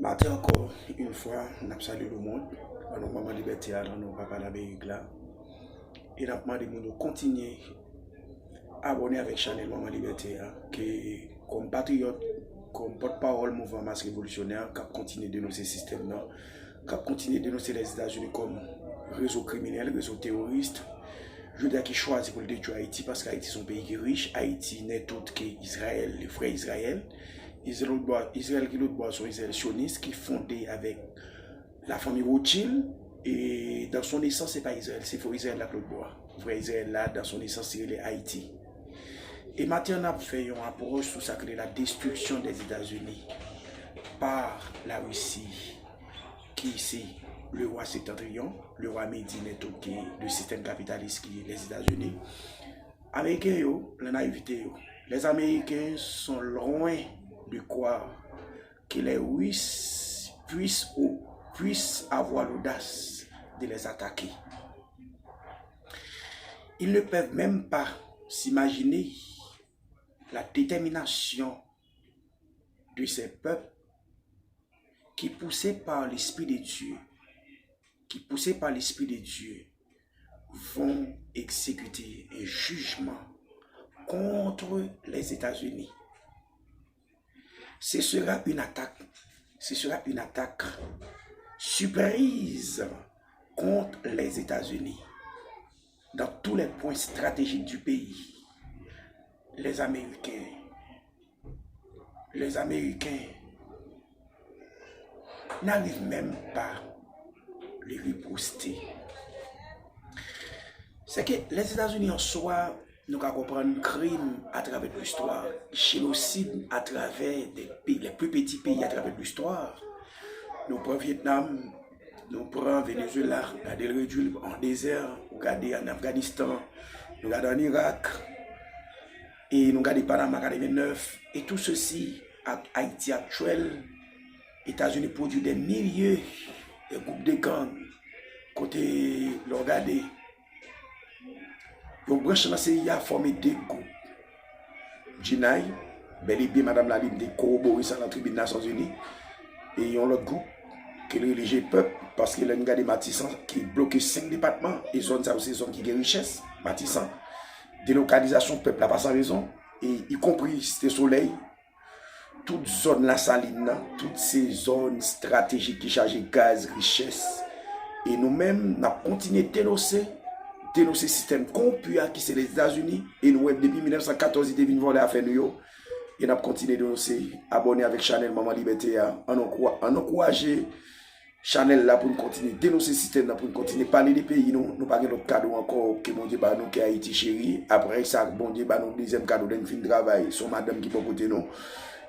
Matin encore une fois, nous saluons le monde, dans nos moments de liberté, dans nos papas l'Amérique là. Et nous demandons de nous continuer à abonner avec Channel Maman Liberté, qui comme patriote, comme porte-parole mouvement masse révolutionnaire, qui continue de dénoncer ce système, qui continue de dénoncer les États-Unis comme réseau criminel, réseau terroriste. Je veux dire qu'il choisit pour le détruire Haïti parce qu'Haïti est un pays qui est riche. Haïti n'est autre qu'Israël, les frères Israël. Israël qui l'autre boit sont Israël sioniste qui est fondé avec la famille Rothschild. Et dans son essence, ce n'est pas Israël, c'est Israël là que l'autre boit. Frère Israël là, dans son essence, c'est Haïti. Et maintenant, on a fait une approche sur ça que la destruction des États-Unis par la Russie, qui c'est le roi septentrion, le roi Médineto, qui est le système capitaliste qui est les États-Unis. Américains, la naïveté, les Américains sont loin de croire que les Russes puissent avoir l'audace de les attaquer. Ils ne peuvent même pas s'imaginer la détermination de ces peuples qui, poussés par l'Esprit de Dieu, vont exécuter un jugement contre les États-Unis. Ce sera une attaque surprise contre les États-Unis. Dans tous les points stratégiques du pays, les Américains n'arrivent même pas à les riposter. C'est que les États-Unis en soi, nous avons compris crime à travers l'histoire, génocide à travers les plus petits pays à travers l'histoire. Nous prenons Vietnam, nous prenons Venezuela, nous regardons le réduit en désert, nous regardons en Afghanistan, nous regardons en Irak, et nous regardons Panama 49, et tout ceci à Haïti actuel. États-Unis produisent des milliers de groupes de gangs, côté le regarder. Donc, branche dans CIA a formé deux groupes. Jinai, bel et bien Madame Lalim de corroborer ça dans la tribune des Nations Unies. Et il y a un autre groupe qui est religieux peuple, parce qu'il y a une des Matissan qui bloque 5 départements. Et zone ça aussi zone qui a richesse, Matissan. Délocalisation peuple, la pas sans raison. Et y compris Cité Soleil, toute zone la saline, toutes ces zones stratégiques qui chargent gaz, richesse. Et nous-mêmes, nous avons continué de dénoncer le système corrompu qui c'est les États-Unis. Et nous, depuis 1914, ils ont volé à faire nous. Et nous avons continué de dénoncer, abonner avec Channel Maman Liberté. On encourage Channel là pour nous continuer de dénoncer le système, pour nous continuer de parler des pays. Nous n'avons pas d'autres cadeaux encore que mon Dieu, nous qui Haïti chéri. Après ça, bon Dieu, nous deuxième cadeau d'un fin de travail. Son madame qui peut côté nous.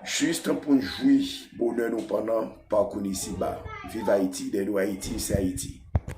Juste pour jouir bonheur nous pendant parcours ici bas. Vive Haïti, des Haïti, c'est Haïti.